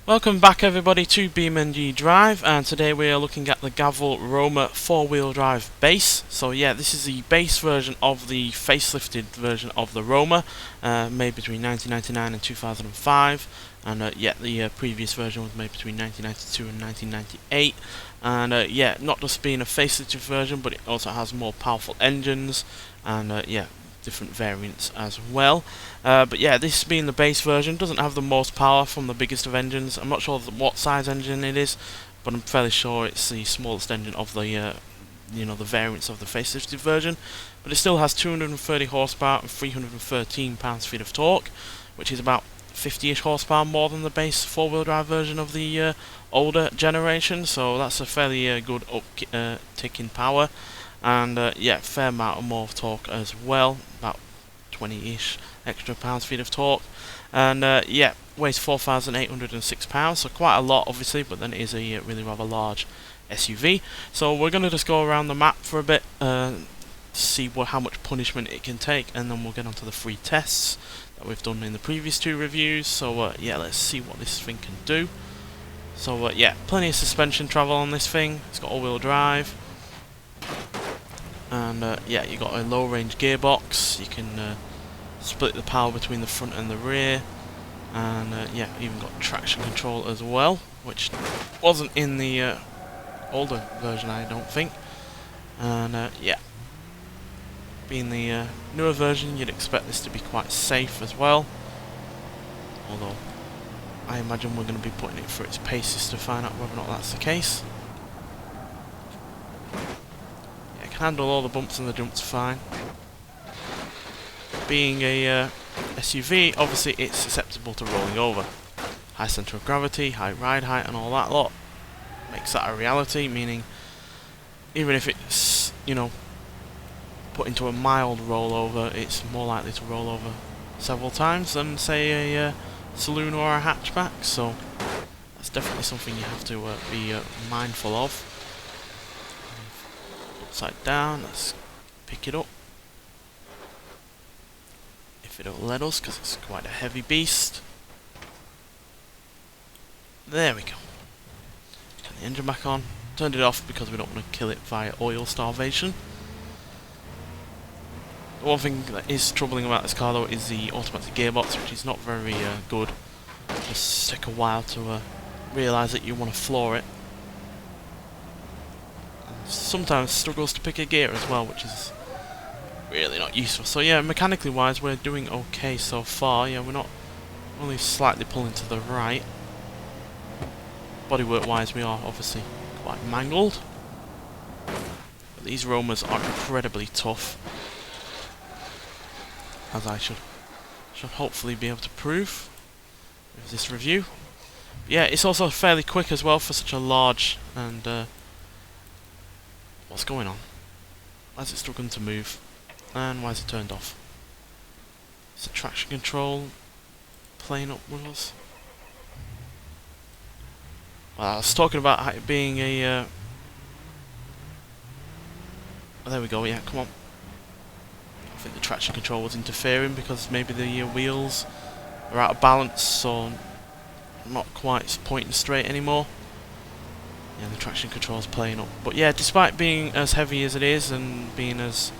Welcome back everybody to BeamNG.drive, and today we are looking at the Gavril Roma 4-wheel drive base. So yeah, this is the base version of the facelifted version of the Roma, made between 1999 and 2005, and yeah, the previous version was made between 1992 and 1998. And yeah, not just being a facelifted version, but it also has more powerful engines, and yeah, different variants as well. But yeah, this being the base version doesn't have the most power from the biggest of engines. I'm not sure what size engine it is, but I'm fairly sure it's the smallest engine of the the variants of the facelifted version. But it still has 230 horsepower and 313 pounds-feet of torque, which is about 50-ish horsepower more than the base four-wheel drive version of the older generation. So that's a fairly good uptick in power. And yeah, fair amount of more torque as well, about 20-ish extra pounds-feet of torque. And yeah, weighs 4,806 pounds, so quite a lot obviously, but then it is a really rather large SUV. So we're going to just go around the map for a bit, see how much punishment it can take, and then we'll get onto the free tests that we've done in the previous two reviews. So yeah, let's see what this thing can do. So yeah, plenty of suspension travel on this thing. It's got all-wheel drive. And yeah, you got a low range gearbox. You can split the power between the front and the rear, and yeah, even got traction control as well, which wasn't in the older version, I don't think. And yeah, being the newer version, you'd expect this to be quite safe as well, although I imagine we're going to be putting it through its paces to find out whether or not that's the case. Handle all the bumps and the jumps fine. Being a SUV, obviously it's susceptible to rolling over. High centre of gravity, high ride height and all that lot makes that a reality, meaning even if it's, put into a mild rollover, it's more likely to roll over several times than say a saloon or a hatchback, so that's definitely something you have to be mindful of. Upside down, let's pick it up if it'll let us, because it's quite a heavy beast. There we go. Turn the engine back on. Turned it off because we don't want to kill it via oil starvation. The one thing that is troubling about this car though is the automatic gearbox, which is not very good. Just take a while to realise that you want to floor it. Sometimes struggles to pick a gear as well, which is really not useful. So yeah, mechanically wise, we're doing okay so far. Yeah, we're not only slightly pulling to the right. Bodywork wise, we are obviously quite mangled. But these Romas are incredibly tough, as I should hopefully be able to prove with this review. But yeah, it's also fairly quick as well for such a large and what's going on? Why is it struggling to move? And why is it turned off? Is the traction control playing up with us? Well, I was talking about it being a... oh, there we go, yeah, come on. I think the traction control was interfering because maybe the wheels are out of balance, so not quite pointing straight anymore. Yeah, the traction control is playing up. But yeah, despite being as heavy as it is and being as,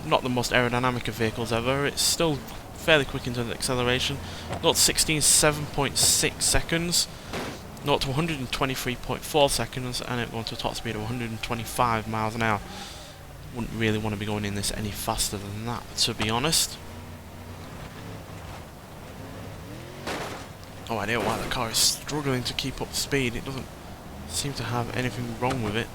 not the most aerodynamic of vehicles ever, it's still fairly quick in terms of acceleration. 0 to 16, 7.6 seconds. 0 to 123.4 seconds, and it going to a top speed of 125 miles an hour. Wouldn't really want to be going in this any faster than that, to be honest. No idea why the car is struggling to keep up speed. It doesn't seem to have anything wrong with it.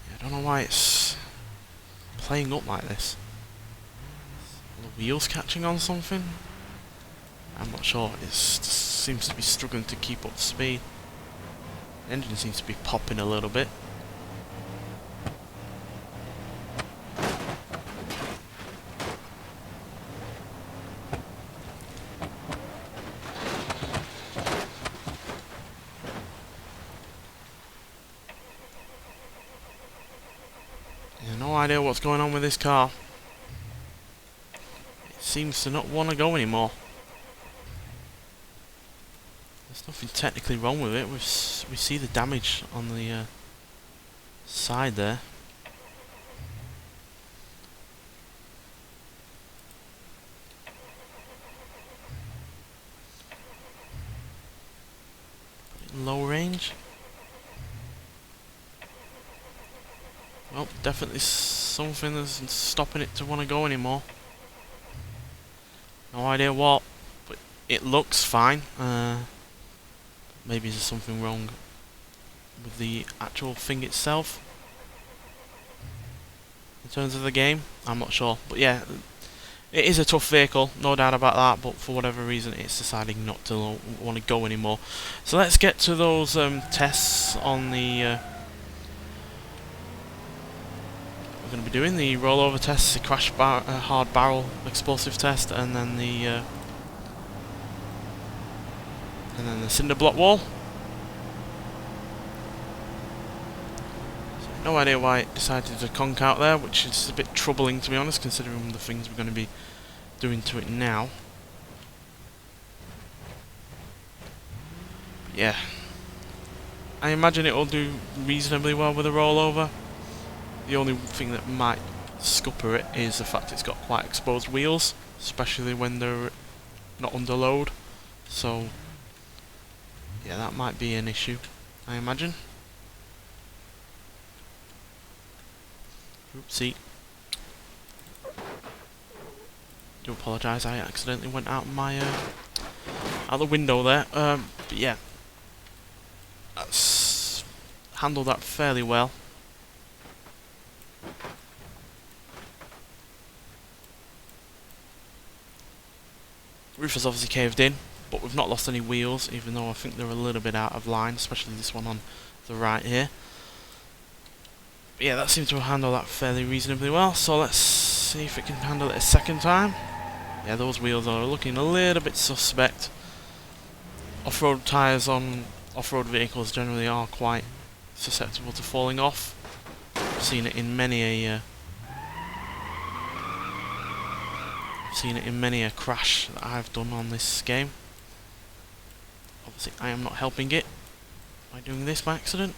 Yeah, I don't know why it's playing up like this. Are the wheels catching on something? I'm not sure. It just seems to be struggling to keep up speed. The engine seems to be popping a little bit. Yeah, no idea what's going on with this car. It seems to not want to go anymore. There's nothing technically wrong with it. We see the damage on the side there. Low range. Well, definitely something that's stopping it to want to go anymore. No idea what, but it looks fine. Maybe there's something wrong with the actual thing itself. In terms of the game, I'm not sure. But yeah, it is a tough vehicle, no doubt about that, but for whatever reason it's deciding not to want to go anymore. So let's get to those tests on the... we're going to be doing the rollover test, the crash hard barrel explosive test, and then the cinder block wall. So no idea why it decided to conk out there, which is a bit troubling to be honest, considering the things we're going to be doing to it now. But yeah, I imagine it will do reasonably well with a rollover. The only thing that might scupper it is the fact it's got quite exposed wheels, especially when they're not under load. So yeah, that might be an issue, I imagine. Oopsie. Do apologise, I accidentally went out my out the window there. But yeah, that's handled that fairly well. Roof has obviously caved in, but we've not lost any wheels, even though I think they're a little bit out of line, especially this one on the right here. But yeah, that seems to have handled that fairly reasonably well, so let's see if it can handle it a second time. Yeah, those wheels are looking a little bit suspect. Off-road tyres on off-road vehicles generally are quite susceptible to falling off. I've seen it in many a crash that I've done on this game. Obviously I am not helping it by doing this by accident.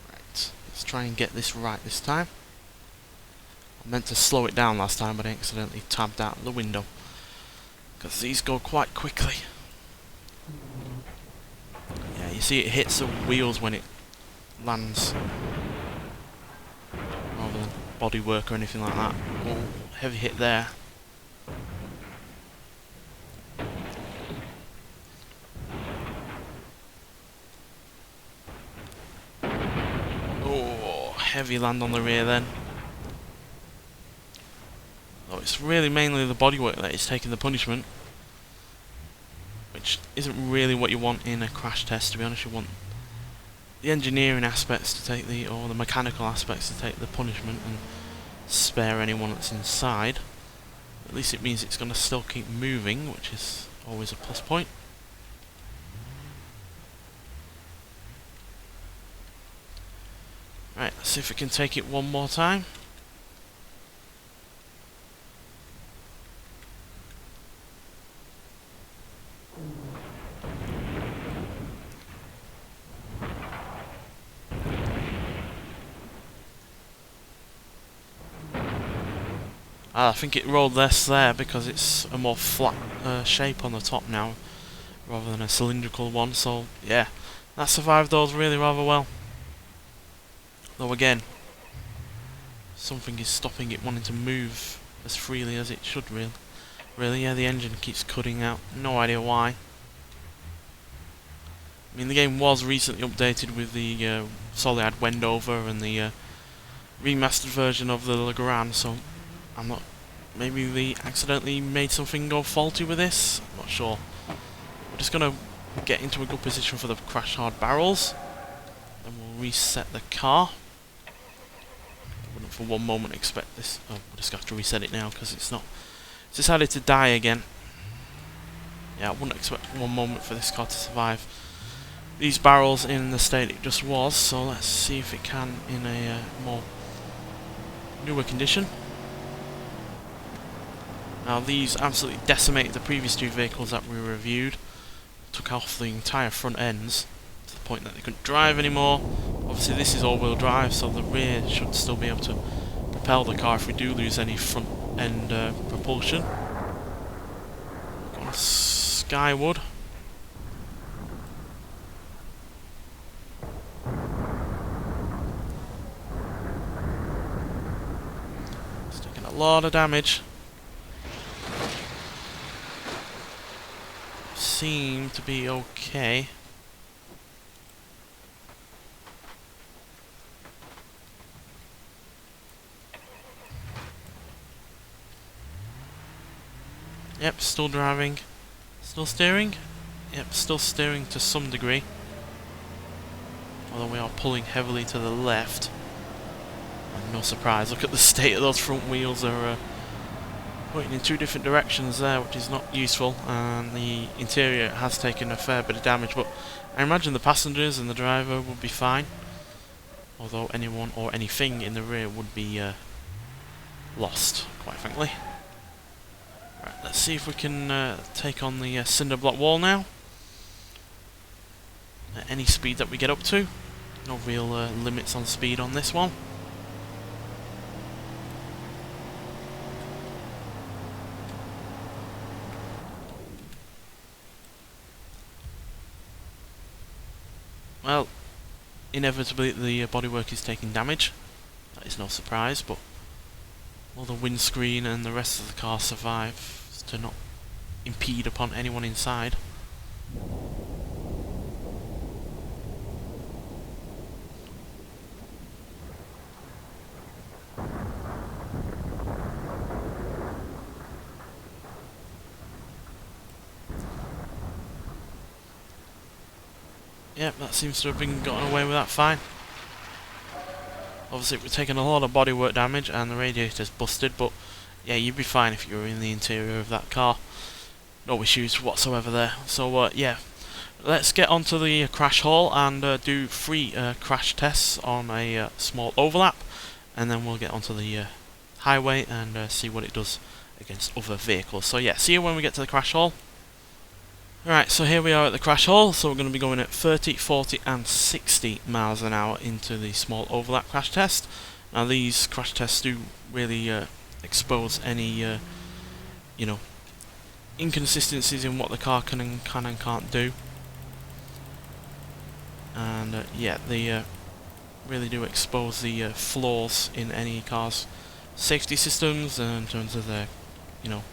Right, let's try and get this right this time. I meant to slow it down last time, but I accidentally tabbed out the window, because these go quite quickly. Yeah, you see it hits the wheels when it lands, rather than bodywork or anything like that. Oh, heavy hit there. Oh, heavy land on the rear then. Oh, it's really mainly the bodywork that is taking the punishment, which isn't really what you want in a crash test, to be honest. You want the engineering aspects to take the, or the mechanical aspects to take the punishment and spare anyone that's inside. At least it means it's going to still keep moving, which is always a plus point. Right, let's see if we can take it one more time. I think it rolled less there because it's a more flat shape on the top now, rather than a cylindrical one, so yeah, that survived those really rather well. Though again, something is stopping it wanting to move as freely as it should really. Yeah, the engine keeps cutting out, no idea why. I mean, the game was recently updated with the solid Wendover and the remastered version of the Legrand, so I'm not... maybe we accidentally made something go faulty with this? I'm not sure. We're just going to get into a good position for the crash hard barrels. Then we'll reset the car. I wouldn't for one moment expect this... oh, we'll just have to reset it now because it's not It's decided to die again. Yeah, I wouldn't expect one moment for this car to survive these barrels in the state it just was, so let's see if it can in a more newer condition. Now these absolutely decimated the previous two vehicles that we reviewed. Took off the entire front ends to the point that they couldn't drive anymore. Obviously this is all-wheel drive, so the rear should still be able to propel the car if we do lose any front end propulsion. Got a Skyward. It's taking a lot of damage. Seem to be okay. Yep, still driving. Still steering? Yep, still steering to some degree. Although we are pulling heavily to the left. And no surprise, look at the state of those front wheels. They're pointing in two different directions there, which is not useful. And the interior has taken a fair bit of damage, but I imagine the passengers and the driver would be fine. Although anyone or anything in the rear would be lost, quite frankly. Right, let's see if we can take on the cinder block wall now. At any speed that we get up to. No real limits on speed on this one. Well, inevitably the bodywork is taking damage. That is no surprise, but will the windscreen and the rest of the car survive to not impede upon anyone inside? Yep, that seems to have been gotten away with that fine. Obviously we're taking a lot of bodywork damage and the radiator's busted, but yeah, you'd be fine if you were in the interior of that car. No issues whatsoever there. So yeah, let's get onto the crash hall and do 3 crash tests on a small overlap, and then we'll get onto the highway and see what it does against other vehicles. So yeah, see you when we get to the crash hall. Right, so here we are at the crash hall, so we're going to be going at 30, 40 and 60 miles an hour into the small overlap crash test. Now these crash tests do really expose any, you know, inconsistencies in what the car can and can't do. And yeah, they really do expose the flaws in any car's safety systems in terms of their, you know,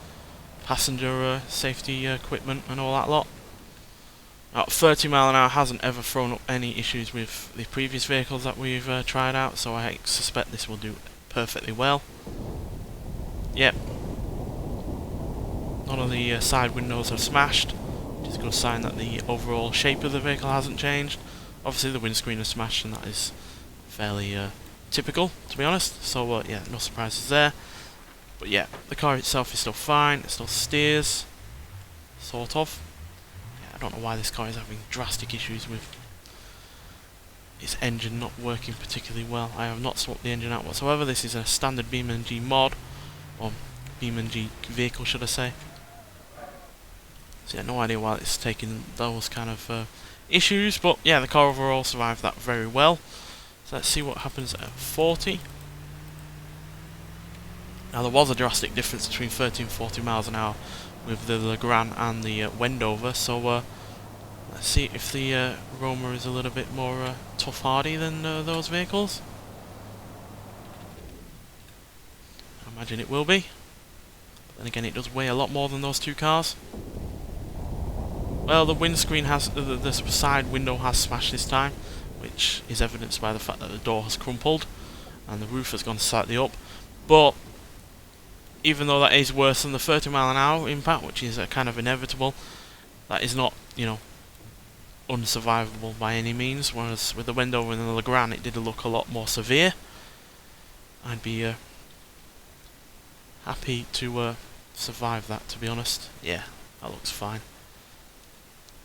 passenger safety equipment and all that lot. 30 mile an hour hasn't ever thrown up any issues with the previous vehicles that we've tried out, so I suspect this will do perfectly well. Yep. None of the side windows have smashed, which is a good sign that the overall shape of the vehicle hasn't changed. Obviously the windscreen is smashed, and that is fairly typical, to be honest, so yeah, no surprises there. But yeah, the car itself is still fine, it still steers, sort of. Yeah, I don't know why this car is having drastic issues with its engine not working particularly well. I have not swapped the engine out whatsoever. This is a standard BeamNG mod, or BeamNG vehicle should I say. So yeah, no idea why it's taking those kind of issues, but yeah, the car overall survived that very well. So let's see what happens at 40. Now there was a drastic difference between 30 and 40 miles an hour with the Legrand and the Wendover, so let's see if the Roma is a little bit more tough-hardy than those vehicles. I imagine it will be. But then again, it does weigh a lot more than those two cars. Well, the windscreen has, the side window has smashed this time, which is evidenced by the fact that the door has crumpled and the roof has gone slightly up. But even though that is worse than the 30 mile an hour impact, which is kind of inevitable, that is not, you know, unsurvivable by any means. Whereas with the Wendover and the Legrand, it did look a lot more severe. I'd be happy to survive that, to be honest. Yeah, that looks fine.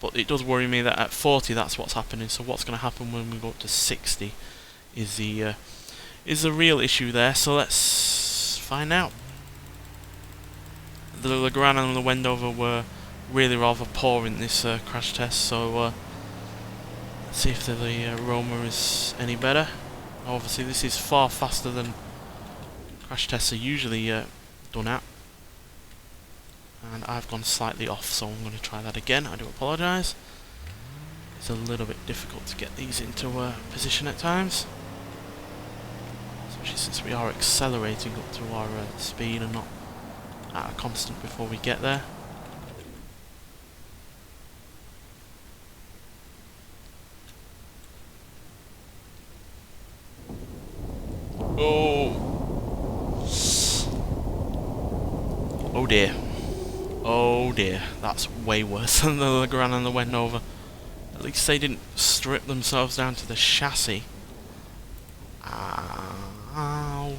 But it does worry me that at 40 that's what's happening, so what's going to happen when we go up to 60 is the real issue there, so let's find out. The Legrand and the Wendover were really rather poor in this crash test, so let's see if the Roma is any better. Obviously this is far faster than crash tests are usually done at. And I've gone slightly off, so I'm going to try that again. I do apologise. It's a little bit difficult to get these into position at times, especially since we are accelerating up to our speed and not at a constant before we get there. Oh! Oh dear. Oh dear, that's way worse than the Legrand and the Wendover. At least they didn't strip themselves down to the chassis. Ow.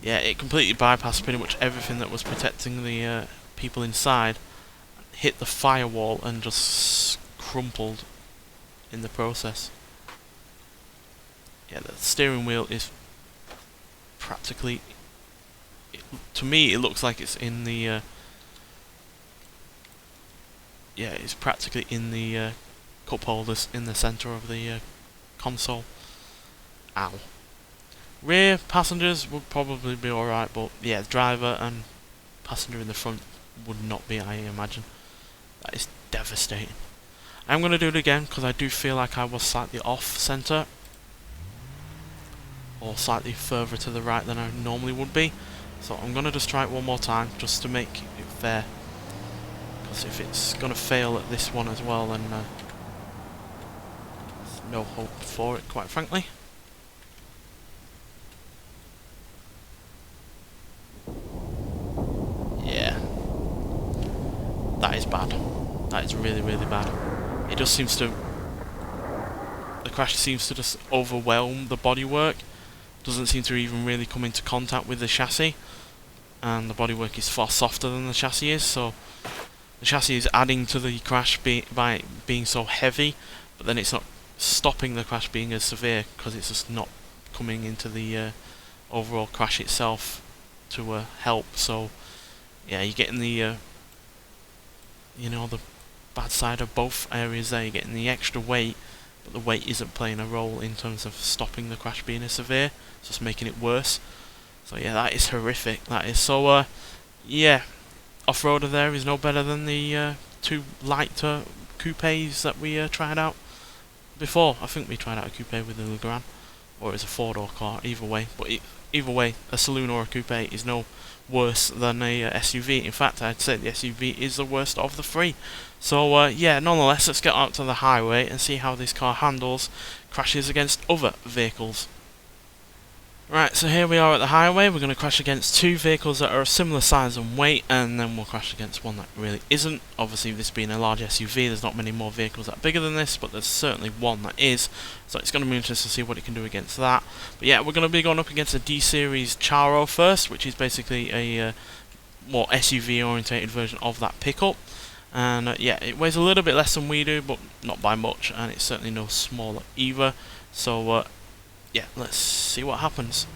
Yeah, it completely bypassed pretty much everything that was protecting the people inside. Hit the firewall and just crumpled in the process. Yeah, the steering wheel is practically... to me, it looks like it's in the... yeah, it's practically in the cup holders in the centre of the console. Ow. Rear passengers would probably be alright, but yeah, driver and passenger in the front would not be, I imagine. That is devastating. I'm going to do it again because I do feel like I was slightly off centre, or slightly further to the right than I normally would be. So I'm going to just try it one more time just to make it fair. Because if it's going to fail at this one as well, then there's no hope for it, quite frankly. Yeah. That is bad. That is really, really bad. It just seems to... the crash seems to just overwhelm the bodywork. Doesn't seem to even really come into contact with the chassis. And the bodywork is far softer than the chassis is, so... the chassis is adding to the crash by being so heavy, but then it's not stopping the crash being as severe because it's just not coming into the overall crash itself to help. So yeah, you're getting the you know, the bad side of both areas there. You're getting the extra weight, but the weight isn't playing a role in terms of stopping the crash being as severe. It's just making it worse. So yeah, that is horrific. That is so. Yeah. Off-roader there is no better than the two lighter coupes that we tried out before. I think we tried out a coupe with the Legrand, or it's a four-door car, either way. But either way, a saloon or a coupe is no worse than a SUV. In fact, I'd say the SUV is the worst of the three. So yeah, nonetheless, let's get out to the highway and see how this car handles crashes against other vehicles. Right, so here we are at the highway. We're going to crash against two vehicles that are a similar size and weight, and then we'll crash against one that really isn't. Obviously, this being a large SUV, there's not many more vehicles that are bigger than this, but there's certainly one that is. So it's going to be interesting to see what it can do against that. But yeah, we're going to be going up against a D-Series Charo first, which is basically a more SUV-orientated version of that pickup. And yeah, it weighs a little bit less than we do, but not by much, and it's certainly no smaller either. So yeah, let's see what happens.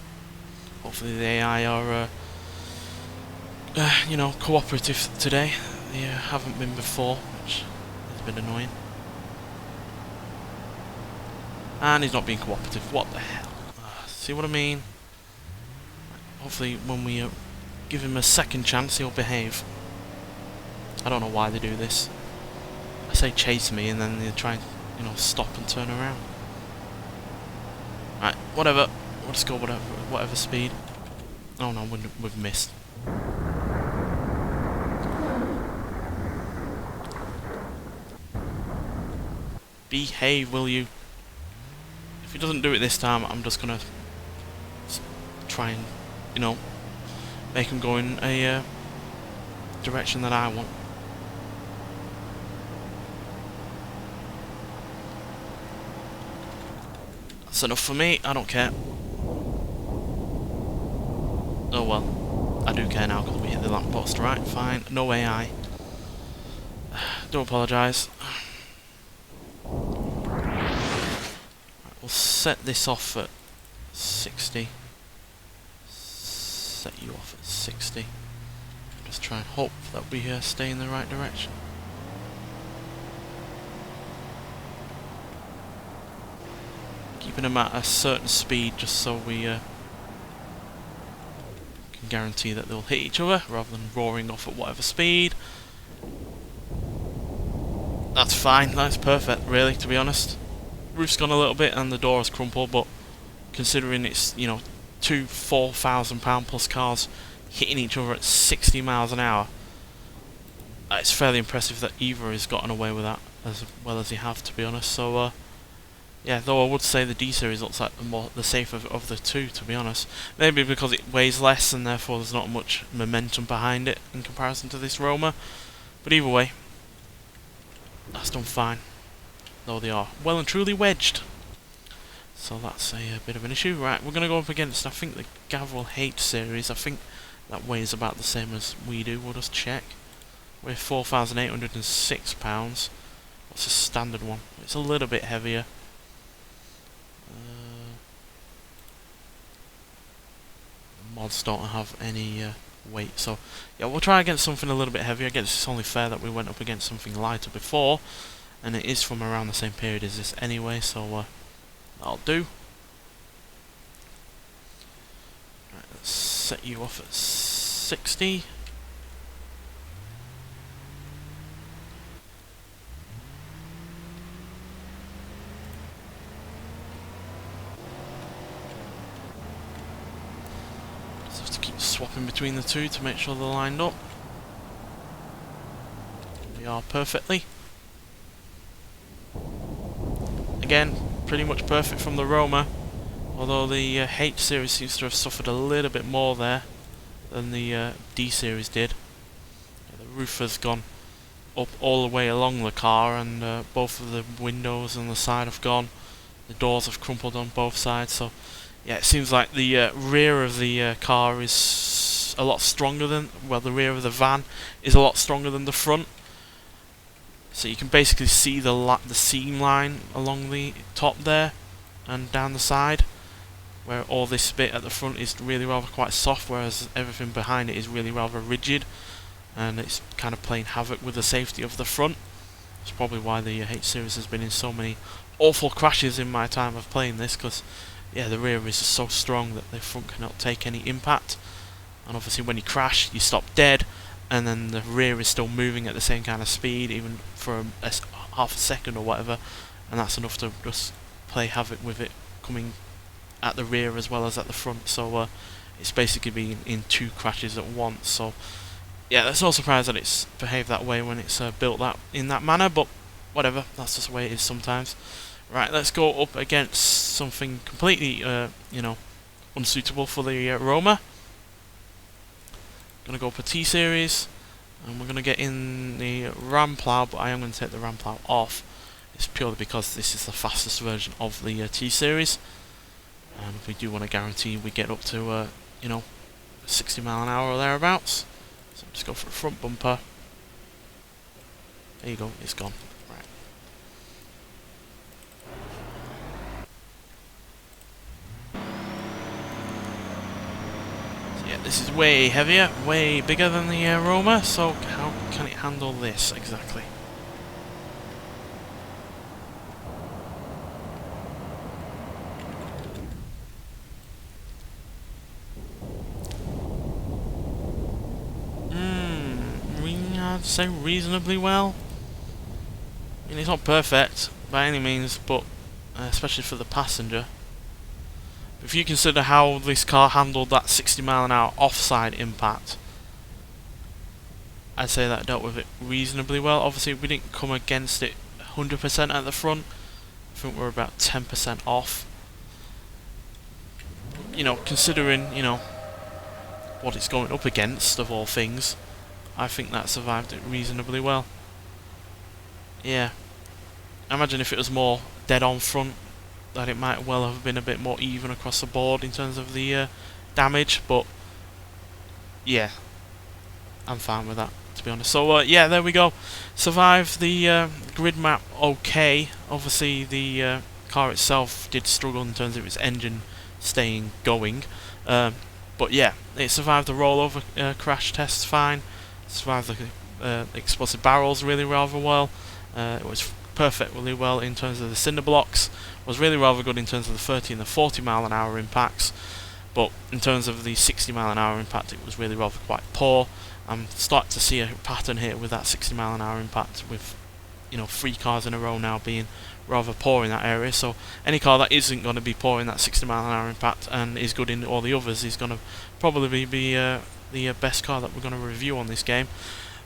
Hopefully the AI are, you know, cooperative today. They haven't been before, which has been annoying. And he's not being cooperative. What the hell? See what I mean? Hopefully when we give him a second chance, he'll behave. I don't know why they do this. I say chase me, and then they try and, you know, stop and turn around. Right, whatever. We'll just go whatever speed. Oh no, we've missed. Behave, will you? If he doesn't do it this time, I'm just gonna try and, you know, make him go in a direction that I want. That's enough for me, I don't care. Oh well. I do care now because we hit the lamppost. Right, fine. No AI. Do apologise. Right, we'll set this off at 60. Set you off at 60. Just try and hope that we stay in the right direction. Keeping them at a certain speed just so we can guarantee that they'll hit each other rather than roaring off at whatever speed. That's fine, that's perfect really, to be honest. Roof's gone a little bit and the door has crumpled, but considering it's, you know, two £4,000 plus cars hitting each other at 60 miles an hour, it's fairly impressive that either has gotten away with that as well as he have, to be honest. So yeah, though I would say the D series looks like the safer of the two, to be honest. Maybe because it weighs less and therefore there's not much momentum behind it in comparison to this Roma. But either way, that's done fine. Though they are well and truly wedged. So that's a bit of an issue. Right, we're going to go up against, I think, the Gavril H series. I think that weighs about the same as we do. We'll just check. We're £4,806. What's a standard one? It's a little bit heavier. Mods don't have any weight, so yeah, we'll try against something a little bit heavier. I guess it's only fair that we went up against something lighter before, and it is from around the same period as this anyway, so that'll do. Right, let's set you off at 60. Swapping between the two to make sure they're lined up. We are perfectly. Again, pretty much perfect from the Roma, although the H series seems to have suffered a little bit more there than the D series did. Yeah, the roof has gone up all the way along the car, and both of the windows on the side have gone. The doors have crumpled on both sides, so yeah, it seems like the rear of the car is a lot stronger than, well, the rear of the van is a lot stronger than the front. So you can basically see the seam line along the top there and down the side, where all this bit at the front is really rather quite soft, whereas everything behind it is really rather rigid, and it's kind of playing havoc with the safety of the front. It's probably why the H series has been in so many awful crashes in my time of playing this, because yeah, the rear is so strong that the front cannot take any impact, and obviously when you crash you stop dead, and then the rear is still moving at the same kind of speed, even for half a second or whatever, and that's enough to just play havoc with it coming at the rear as well as at the front. So it's basically been in two crashes at once. So yeah, that's no surprise that it's behaved that way when it's built in that manner, but whatever, that's just the way it is sometimes. Right, let's go up against something completely, you know, unsuitable for the Roma. Gonna go for T series, and we're gonna get in the ram plow, but I am gonna take the ram plow off. It's purely because this is the fastest version of the T series, and we do want to guarantee we get up to, you know, 60 mile an hour or thereabouts. So just go for a front bumper. There you go, it's gone. Right. So yeah, this is way heavier, way bigger than the Roma, so how can it handle this exactly? I'd say reasonably well. I mean, it's not perfect by any means, but especially for the passenger. If you consider how this car handled that 60 mile an hour offside impact, I'd say that dealt with it reasonably well. Obviously we didn't come against it 100% at the front. I think we're about 10% off. You know, considering, you know, what it's going up against of all things, I think that survived it reasonably well. Yeah. I imagine if it was more dead on front, that it might well have been a bit more even across the board in terms of the damage, but yeah, I'm fine with that, to be honest. So yeah, there we go. Survived the grid map okay. Obviously the car itself did struggle in terms of its engine staying going. But yeah, it survived the rollover crash test fine. Survived the explosive barrels really rather well. It was perfectly well in terms of the cinder blocks. Was really rather good in terms of the 30 and the 40 mile an hour impacts. But in terms of the 60 mile an hour impact, it was really rather quite poor. I'm starting to see a pattern here with that 60 mile an hour impact, with 3 cars in a row now being rather poor in that area. So any car that isn't going to be poor in that 60 mile an hour impact and is good in all the others is going to probably be the best car that we're going to review on this game.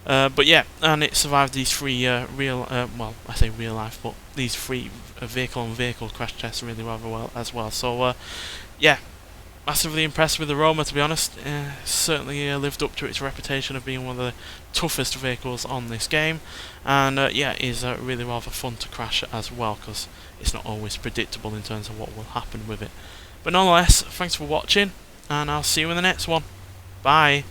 But yeah, and it survived these 3 well, I say real life, but these 3 vehicle-on-vehicle crash tests really rather well as well. So yeah, massively impressed with the Roma, to be honest. Certainly lived up to its reputation of being one of the toughest vehicles on this game, and yeah, it is really rather fun to crash as well, because it's not always predictable in terms of what will happen with it. But nonetheless, thanks for watching, and I'll see you in the next one. Bye!